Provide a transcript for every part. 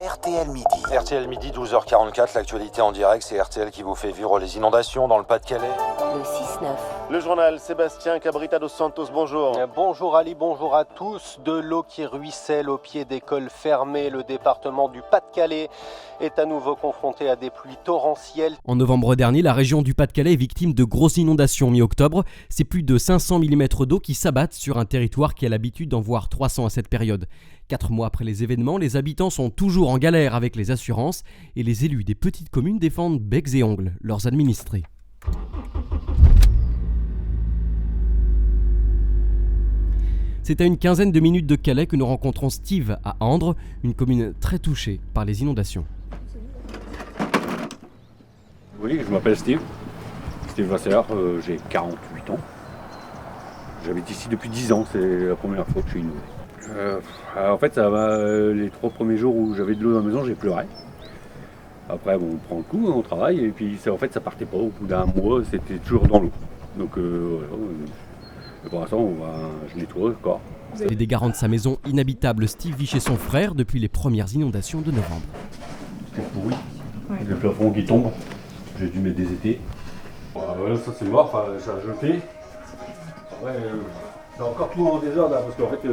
RTL Midi. RTL Midi, 12h44, l'actualité en direct, c'est RTL qui vous fait vivre les inondations dans le Pas-de-Calais. Le 6-9. Le journal Sébastien Cabrita dos Santos, bonjour. Bonjour Ali, bonjour à tous. De l'eau qui ruisselle au pied d'écoles fermées, le département du Pas-de-Calais est à nouveau confronté à des pluies torrentielles. En novembre dernier, la région du Pas-de-Calais est victime de grosses inondations mi-octobre. C'est plus de 500 mm d'eau qui s'abattent sur un territoire qui a l'habitude d'en voir 300 à cette période. 4 mois après les événements, les habitants sont toujours en galère avec les assurances et les élus des petites communes défendent becs et ongles leurs administrés. C'est à une quinzaine de minutes de Calais que nous rencontrons Steve à Andres, une commune très touchée par les inondations. Oui, je m'appelle Steve Vasseur, j'ai 48 ans. J'habite ici depuis 10 ans, c'est la première fois que je suis inondé. En fait, ça va, les 3 premiers jours où j'avais de l'eau dans la maison, j'ai pleuré. Après, bon, on prend le coup, on travaille, et puis en fait, ça partait pas. Au bout d'un mois, c'était toujours dans l'eau. Donc voilà. Pour l'instant, je nettoie encore. Les dégâts rendent sa maison inhabitable. Steve vit chez son frère depuis les premières inondations de novembre. C'était pourri. Ouais. Le plafond qui tombe. J'ai dû mettre des étés. Voilà, ça c'est mort, enfin, j'ai jeté. Après, c'est encore tout en désordre, parce qu'en fait,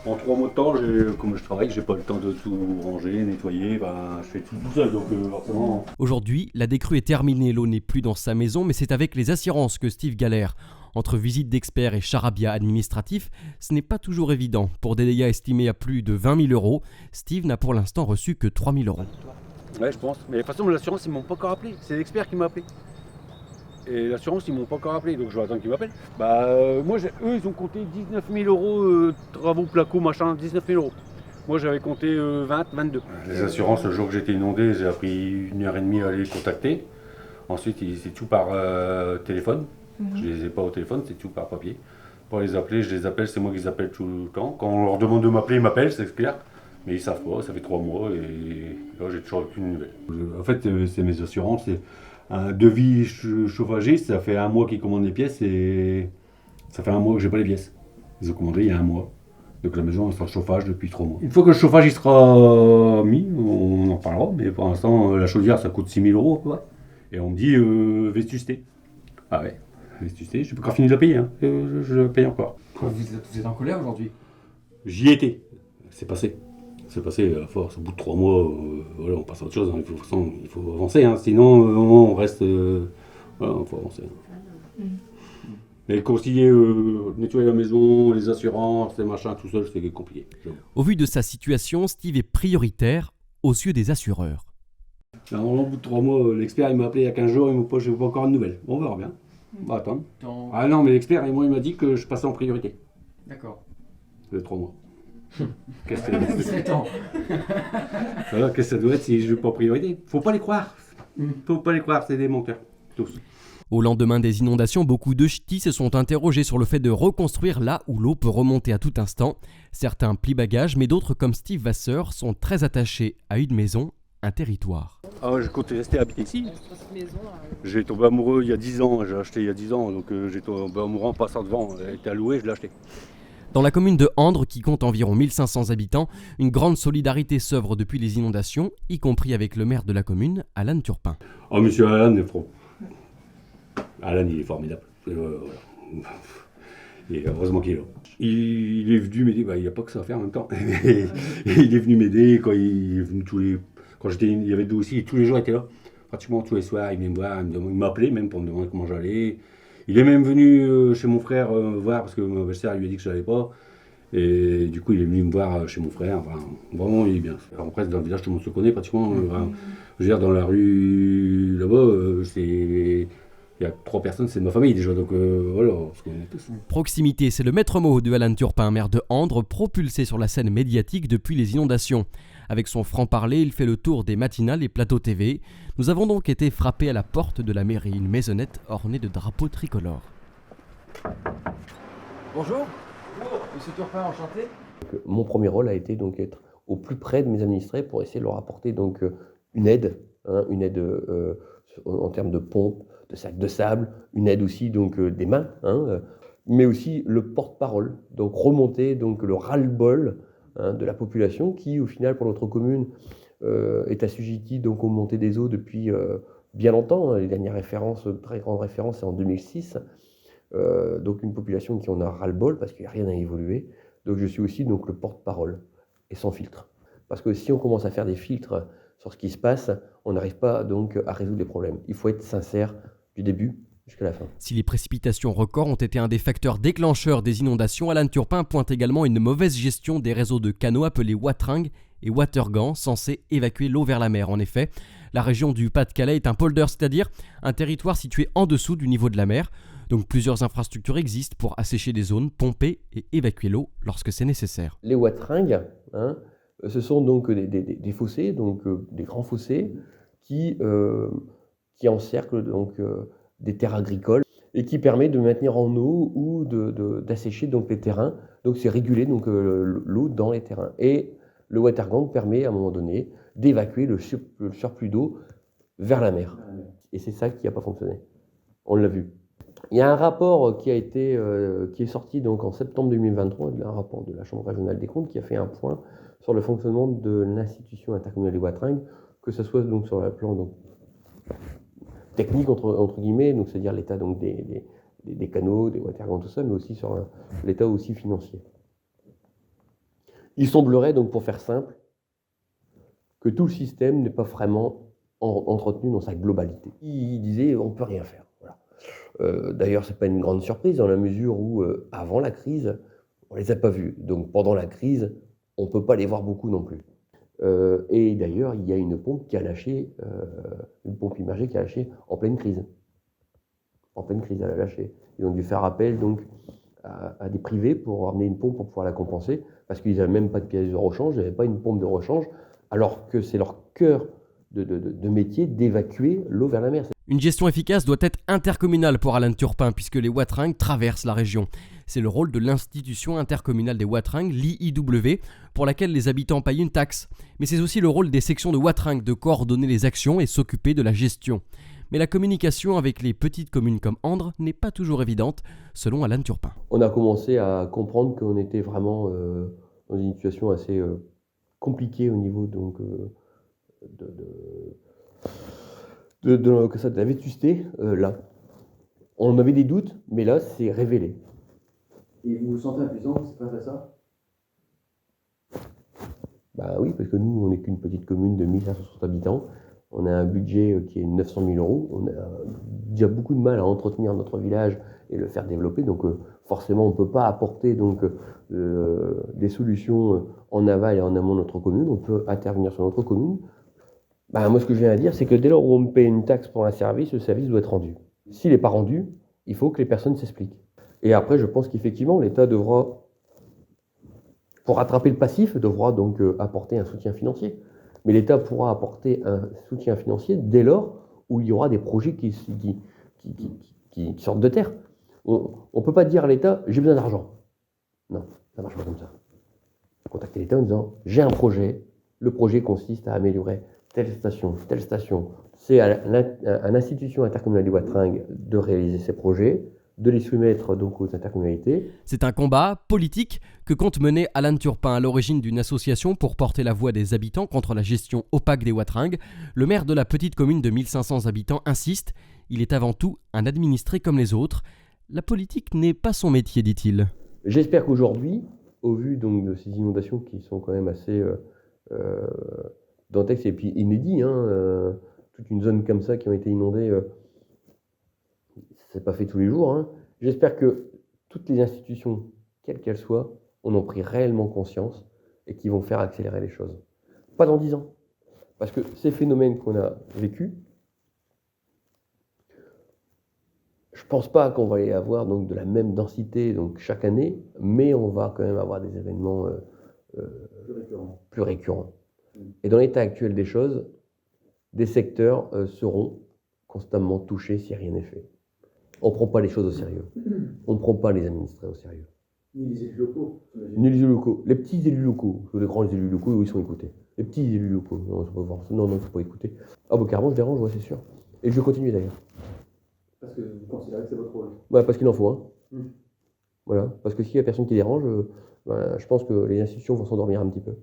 en 3 mois de temps, comme je travaille, j'ai pas le temps de tout ranger, nettoyer, je fais tout seul, donc forcément... Aujourd'hui, la décrue est terminée, l'eau n'est plus dans sa maison, mais c'est avec les assurances que Steve galère. Entre visites d'experts et charabia administratif, ce n'est pas toujours évident. Pour des dégâts estimés à plus de 20 000 euros, Steve n'a pour l'instant reçu que 3 000 euros. Ouais, je pense. Mais de toute façon, l'assurance, ils m'ont pas encore appelé. C'est l'expert qui m'a appelé. Et l'assurance, ils m'ont pas encore appelé, donc je vais attendre qu'ils m'appellent. Moi, eux, ils ont compté 19 000 euros, travaux, placo, machin, 19 000 euros. Moi, j'avais compté 20, 22. Les assurances, le jour que j'étais inondé, j'ai appris 1h30 à les contacter. Ensuite, c'est tout par téléphone. Je les ai pas au téléphone, c'est tout par papier. Pour les appeler, je les appelle, c'est moi qui les appelle tout le temps. Quand on leur demande de m'appeler, ils m'appellent, c'est clair. Mais ils savent pas, ça fait 3 mois et là, j'ai toujours aucune nouvelle. En fait, c'est mes assurances. Un devis chauffagiste, ça fait 1 mois qu'ils commandent les pièces et ça fait 1 mois que j'ai pas les pièces. Ils ont commandé il y a 1 mois. Donc la maison est en chauffage depuis 3 mois. Une fois que le chauffage il sera mis, on en parlera. Mais pour l'instant, la chaudière, ça coûte 6 000 euros. Quoi. Et on me dit vétusté. Ah ouais, vétusté, je n'ai pas encore fini de la payer. Hein. Je la paye encore. Vous êtes en colère aujourd'hui ? J'y étais. C'est passé. C'est passé à force. Au bout de 3 mois, voilà, on passe à autre chose. Hein. Il faut avancer. Hein. Sinon, on reste. Voilà, il faut avancer. Mais concilier, nettoyer la maison, les assurances, les machins, tout seul, c'est compliqué. Au vu de sa situation, Steve est prioritaire aux yeux des assureurs. Au bout de 3 mois, l'expert il m'a appelé il y a 15 jours, je n'ai pas encore de nouvelles. Bon, on verra bien. On va attendre. Ah non, mais l'expert, il m'a dit que je passais en priorité. D'accord. Ça fait 3 mois. Qu'est-ce que c'est temps. Qu'est-ce que ça doit être si je ne veux pas en priorité ? Faut pas les croire. Faut pas les croire, c'est des menteurs. Tous. Au lendemain des inondations, beaucoup de ch'tis se sont interrogés sur le fait de reconstruire là où l'eau peut remonter à tout instant. Certains plient bagages, mais d'autres, comme Steve Vasseur, sont très attachés à une maison, un territoire. Je compte rester habité ici. J'ai tombé amoureux il y a 10 ans, j'ai acheté il y a 10 ans, donc j'ai tombé amoureux en passant devant. Elle était allouée, je l'ai acheté. Dans la commune de Andres, qui compte environ 1500 habitants, une grande solidarité s'œuvre depuis les inondations, y compris avec le maire de la commune, Alan Turpin. Oh, monsieur Alan, Alan, il est formidable. Voilà. Et heureusement qu'il est là. Il est venu m'aider, il n'y a pas que ça à faire en même temps. Il est venu m'aider quand il est venu il y avait deux aussi, tous les jours il était là. Pratiquement tous les soirs, il venait me voir, il m'appelait même pour me demander comment j'allais. Il est même venu chez mon frère voir parce que ma belle-sœur lui a dit que je n'allais pas. Et du coup, il est venu me voir chez mon frère. Enfin, vraiment, il est bien. Après, dans le village, tout le monde se connaît pratiquement. Je veux dire, dans la rue là-bas, il y a 3 personnes, c'est de ma famille déjà. Donc voilà, on se connaît tous. Proximité, c'est le maître mot de Alan Turpin, maire de Andres, propulsé sur la scène médiatique depuis les inondations. Avec son franc-parler, il fait le tour des matinales et plateaux TV. Nous avons donc été frappés à la porte de la mairie, une maisonnette ornée de drapeaux tricolores. Bonjour. Monsieur Turpin, enchanté. Mon premier rôle a été donc être au plus près de mes administrés pour essayer de leur apporter donc une aide en termes de pompe, de sacs de sable, une aide aussi donc des mains, mais aussi le porte-parole, donc remonter donc le ras-le-bol de la population qui, au final, pour notre commune, est assujettie donc aux montées des eaux depuis bien longtemps. Les dernières références, très grandes références, c'est en 2006. Donc une population qui en a ras-le-bol parce qu'il n'y a rien à évoluer. Donc je suis aussi donc, le porte-parole et sans filtre. Parce que si on commence à faire des filtres sur ce qui se passe, on n'arrive pas donc à résoudre les problèmes. Il faut être sincère du début jusqu'à la fin. Si les précipitations records ont été un des facteurs déclencheurs des inondations, Alan Turpin pointe également une mauvaise gestion des réseaux de canaux appelés wateringues et watergans censés évacuer l'eau vers la mer. En effet, la région du Pas-de-Calais est un polder, c'est-à-dire un territoire situé en dessous du niveau de la mer. Donc plusieurs infrastructures existent pour assécher des zones, pomper et évacuer l'eau lorsque c'est nécessaire. Les wateringues, ce sont donc des fossés, donc des grands fossés qui encerclent donc des terres agricoles et qui permettent de maintenir en eau ou d'assécher donc les terrains. Donc c'est réguler donc l'eau dans les terrains. Et le watergang permet à un moment donné d'évacuer le surplus d'eau vers la mer. Et c'est ça qui n'a pas fonctionné. On l'a vu. Il y a un rapport qui est sorti donc en septembre 2023, un rapport de la Chambre régionale des comptes qui a fait un point sur le fonctionnement de l'institution intercommunale des wateringues, que ce soit donc sur le plan donc, technique entre guillemets, donc c'est-à-dire l'état donc des canaux, des watergangs, tout ça, mais aussi sur l'état aussi financier. Il semblerait donc, pour faire simple, que tout le système n'est pas vraiment entretenu dans sa globalité. Il disait on peut rien faire. Voilà. D'ailleurs, c'est pas une grande surprise dans la mesure où avant la crise, on les a pas vus. Donc pendant la crise, on peut pas les voir beaucoup non plus. Et d'ailleurs, il y a une pompe qui a lâché, une pompe immergée qui a lâché en pleine crise. En pleine crise, elle a lâché. Ils ont dû faire appel donc à des privés pour ramener une pompe pour pouvoir la compenser, parce qu'ils n'avaient même pas de pièces de rechange, ils n'avaient pas une pompe de rechange, alors que c'est leur cœur de métier d'évacuer l'eau vers la mer. Une gestion efficace doit être intercommunale pour Alan Turpin, puisque les wateringues traversent la région. C'est le rôle de l'institution intercommunale des wateringues, l'IIW, pour laquelle les habitants payent une taxe. Mais c'est aussi le rôle des sections de wateringues de coordonner les actions et s'occuper de la gestion. Mais la communication avec les petites communes comme Andres n'est pas toujours évidente, selon Alan Turpin. On a commencé à comprendre qu'on était vraiment dans une situation assez compliquée au niveau donc, de la vétusté, là. On avait des doutes, mais là, c'est révélé. Et vous vous sentez impuissant face à ça? Bah oui, parce que nous, on n'est qu'une petite commune de 1560 habitants. On a un budget qui est 900 000 €. On a déjà beaucoup de mal à entretenir notre village et le faire développer. Donc forcément, on ne peut pas apporter donc, des solutions en aval et en amont de notre commune. On peut intervenir sur notre commune. Bah, moi, ce que je viens à dire, c'est que dès lors où on me paye une taxe pour un service, le service doit être rendu. S'il n'est pas rendu, il faut que les personnes s'expliquent. Et après, je pense qu'effectivement, l'État devra, pour rattraper le passif, devra donc apporter un soutien financier. Mais l'État pourra apporter un soutien financier dès lors où il y aura des projets qui sortent de terre. On ne peut pas dire à l'État « j'ai besoin d'argent ». Non, ça ne marche pas comme ça. Contacter l'État en disant « j'ai un projet, le projet consiste à améliorer telle station, telle station ». C'est à l'institution intercommunale des wateringues de réaliser ces projets, de les soumettre donc aux intercommunalités. C'est un combat politique que compte mener Alan Turpin, à l'origine d'une association pour porter la voix des habitants contre la gestion opaque des wateringues. Le maire de la petite commune de 1500 habitants insiste, il est avant tout un administré comme les autres. La politique n'est pas son métier, dit-il. J'espère qu'aujourd'hui, au vu donc de ces inondations qui sont quand même assez dantesques et puis inédites, toute une zone comme ça qui ont été inondées, c'est pas fait tous les jours. J'espère que toutes les institutions, quelles qu'elles soient, en ont pris réellement conscience et qui vont faire accélérer les choses. Pas dans 10 ans. Parce que ces phénomènes qu'on a vécus, je pense pas qu'on va les avoir donc, de la même densité donc, chaque année, mais on va quand même avoir des événements plus récurrents. Et dans l'état actuel des choses, des secteurs seront constamment touchés si rien n'est fait. On ne prend pas les choses au sérieux. On ne prend pas les administrés au sérieux. Ni les élus locaux. Ni les élus locaux. Les petits élus locaux. Les grands élus locaux, ils sont écoutés. Les petits élus locaux, non, je peux voir. Non, il ne faut pas écouter. Ah bah carrément, je dérange, ouais, c'est sûr. Et je vais continuer d'ailleurs. Parce que vous considérez que c'est votre rôle. Ouais, parce qu'il en faut un. Voilà. Parce que s'il n'y a personne qui dérange, je pense que les institutions vont s'endormir un petit peu.